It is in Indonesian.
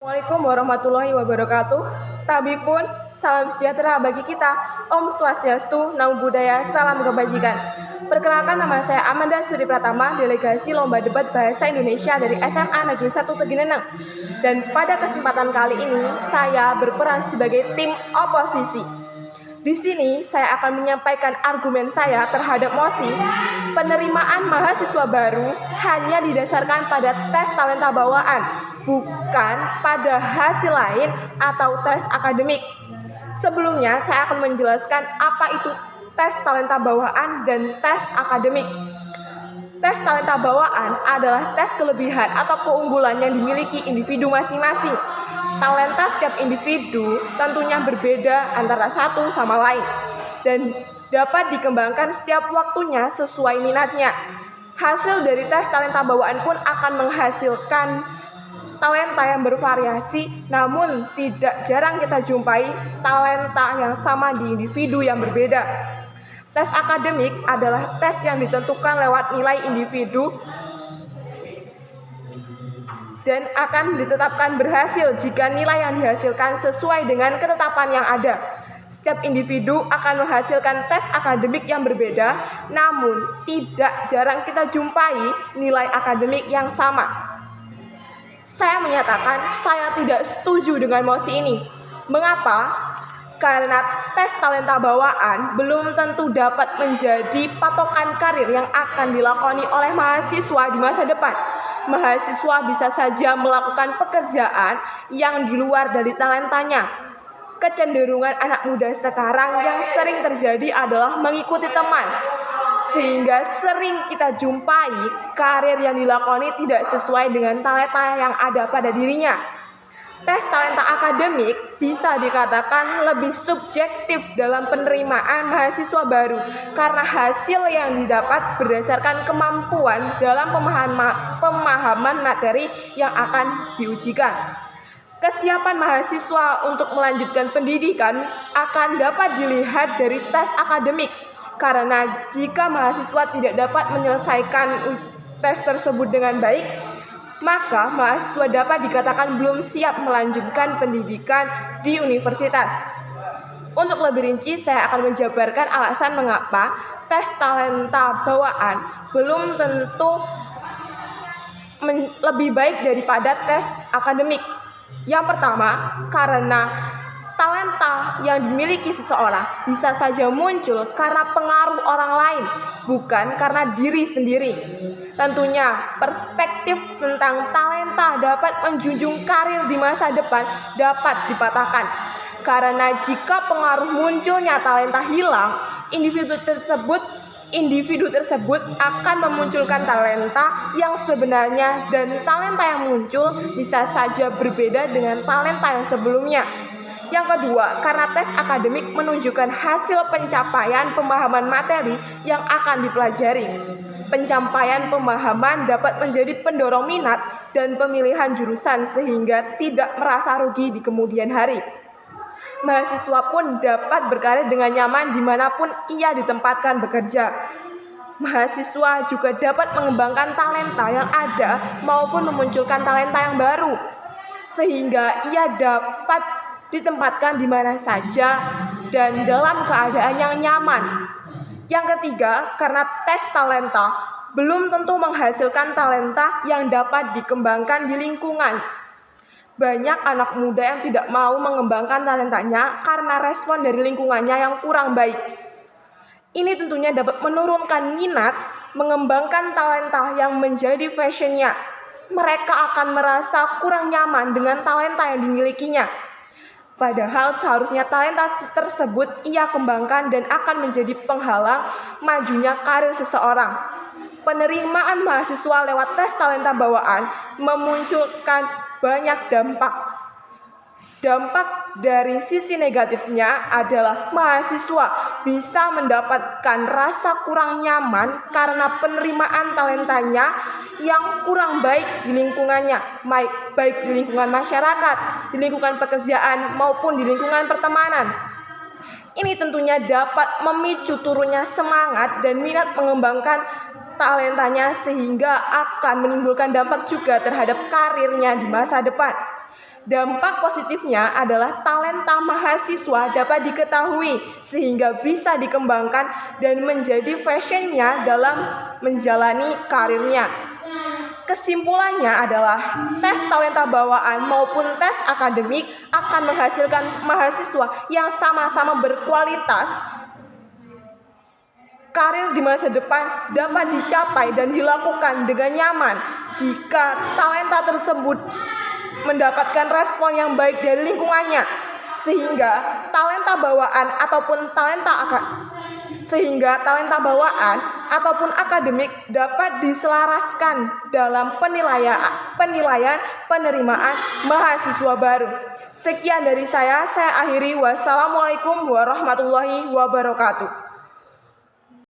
Assalamualaikum warahmatullahi wabarakatuh. Tabipun, salam sejahtera bagi kita. Om Swastiastu, Namo Buddhaya, salam kebajikan. Perkenalkan, nama saya Amanda Suri Pratama, delegasi Lomba Debat Bahasa Indonesia dari SMA Negeri 1 Tegineneng. Dan pada kesempatan kali ini, saya berperan sebagai tim oposisi. Di sini saya akan menyampaikan argumen saya terhadap mosi penerimaan mahasiswa baru hanya didasarkan pada tes talenta bawaan, bukan pada hasil lain atau tes akademik. Sebelumnya saya akan menjelaskan apa itu tes talenta bawaan dan tes akademik. Tes talenta bawaan adalah tes kelebihan atau keunggulan yang dimiliki individu masing-masing. Talenta setiap individu tentunya berbeda antara satu sama lain dan dapat dikembangkan setiap waktunya sesuai minatnya. Hasil dari tes talenta bawaan pun akan menghasilkan talenta yang bervariasi, namun tidak jarang kita jumpai talenta yang sama di individu yang berbeda. Tes akademik adalah tes yang ditentukan lewat nilai individu dan akan ditetapkan berhasil jika nilai yang dihasilkan sesuai dengan ketetapan yang ada. Setiap individu akan menghasilkan tes akademik yang berbeda, namun tidak jarang kita jumpai nilai akademik yang sama. Saya menyatakan saya tidak setuju dengan mosi ini. Mengapa? Karena tes talenta bawaan belum tentu dapat menjadi patokan karir yang akan dilakoni oleh mahasiswa di masa depan. Mahasiswa bisa saja melakukan pekerjaan yang di luar dari talentanya. Kecenderungan anak muda sekarang yang sering terjadi adalah mengikuti teman, sehingga sering kita jumpai karir yang dilakoni tidak sesuai dengan talenta yang ada pada dirinya. Tes talenta akademik bisa dikatakan lebih subjektif dalam penerimaan mahasiswa baru karena hasil yang didapat berdasarkan kemampuan dalam pemahaman materi yang akan diujikan. Kesiapan mahasiswa untuk melanjutkan pendidikan akan dapat dilihat dari tes akademik karena jika mahasiswa tidak dapat menyelesaikan tes tersebut dengan baik, maka mahasiswa dapat dikatakan belum siap melanjutkan pendidikan di universitas. Untuk lebih rinci, saya akan menjabarkan alasan mengapa tes talenta bawaan belum tentu lebih baik daripada tes akademik. Yang pertama, karena talenta yang dimiliki seseorang bisa saja muncul karena pengaruh orang lain, bukan karena diri sendiri. Tentunya, perspektif tentang talenta dapat menjunjung karir di masa depan dapat dipatahkan. Karena jika pengaruh munculnya talenta hilang, individu tersebut akan memunculkan talenta yang sebenarnya, dan talenta yang muncul bisa saja berbeda dengan talenta yang sebelumnya. Yang kedua, karena tes akademik menunjukkan hasil pencapaian pemahaman materi yang akan dipelajari. Pencapaian pemahaman dapat menjadi pendorong minat dan pemilihan jurusan sehingga tidak merasa rugi di kemudian hari. Mahasiswa pun dapat berkarir dengan nyaman dimanapun ia ditempatkan bekerja. Mahasiswa juga dapat mengembangkan talenta yang ada maupun memunculkan talenta yang baru, sehingga ia dapat ditempatkan di mana saja dan dalam keadaan yang nyaman. Yang ketiga, karena tes talenta belum tentu menghasilkan talenta yang dapat dikembangkan di lingkungan. Banyak anak muda yang tidak mau mengembangkan talentanya karena respon dari lingkungannya yang kurang baik. Ini tentunya dapat menurunkan minat mengembangkan talenta yang menjadi fashionnya. Mereka akan merasa kurang nyaman dengan talenta yang dimilikinya. Padahal seharusnya talenta tersebut ia kembangkan dan akan menjadi penghalang majunya karir seseorang. Penerimaan mahasiswa lewat tes talenta bawaan memunculkan banyak dampak. Dampak dari sisi negatifnya adalah mahasiswa bisa mendapatkan rasa kurang nyaman karena penerimaan talentanya yang kurang baik di lingkungannya, baik di lingkungan masyarakat, di lingkungan pekerjaan, maupun di lingkungan pertemanan. Ini tentunya dapat memicu turunnya semangat dan minat mengembangkan talentanya, sehingga akan menimbulkan dampak juga terhadap karirnya di masa depan. Dampak positifnya adalah talenta mahasiswa dapat diketahui sehingga bisa dikembangkan dan menjadi fashionnya dalam menjalani karirnya. Kesimpulannya adalah tes talenta bawaan maupun tes akademik akan menghasilkan mahasiswa yang sama-sama berkualitas. Karir di masa depan dapat dicapai dan dilakukan dengan nyaman jika talenta tersebut mendapatkan respon yang baik dari lingkungannya, sehingga talenta bawaan ataupun akademik dapat diselaraskan dalam penilaian penerimaan mahasiswa baru. Sekian dari saya akhiri. Wassalamualaikum warahmatullahi wabarakatuh.